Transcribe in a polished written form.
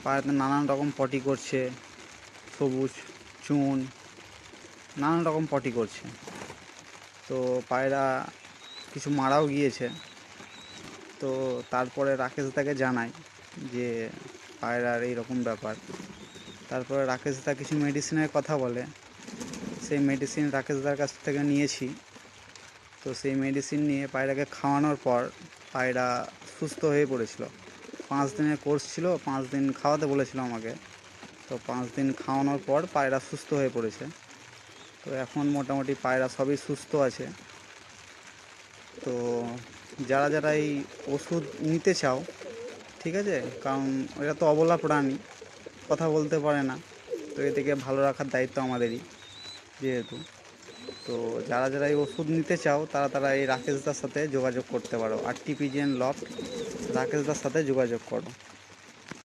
পায়রাতে নানান রকম পটি করছে, সবুজ, চুন, নানান রকম পটি করছে। তো পায়রা কিছু মারাও গিয়েছে। তো তারপরে রাকেশ দাকে জানাই যে পায়রার এইরকম ব্যাপার। তারপরে রাকেশ দা কিছু মেডিসিনের কথা বলে। সেই মেডিসিন রাকেশ দার কাছ থেকে নিয়েছি। তো সেই মেডিসিন নিয়ে পায়রাকে খাওয়ানোর পর পায়রা সুস্থ হয়ে পড়েছিল। 5 দিনের কোর্স ছিল, 5 দিন খাওয়াতে বলেছিল আমাকে। তো 5 দিন খাওয়ানোর পর পায়রা সুস্থ হয়ে পড়েছে। তো এখন মোটামুটি পায়রা সবই সুস্থ আছে। তো যারা যারা এই ওষুধ নিতে চাও, ঠিক আছে, কারণ এটা তো অবলা প্রাণী, কথা বলতে পারে না। তো এদেরকে ভালো রাখার দায়িত্ব আমাদেরই যেহেতু। তো যারা যারা এই ওষুধ নিতে চাও তারা তারা এই রাকেশ দার সাথে যোগাযোগ করতে পারো। আরটিপিজিএন লফট, রাকেশ দার সাথে যোগাযোগ করো।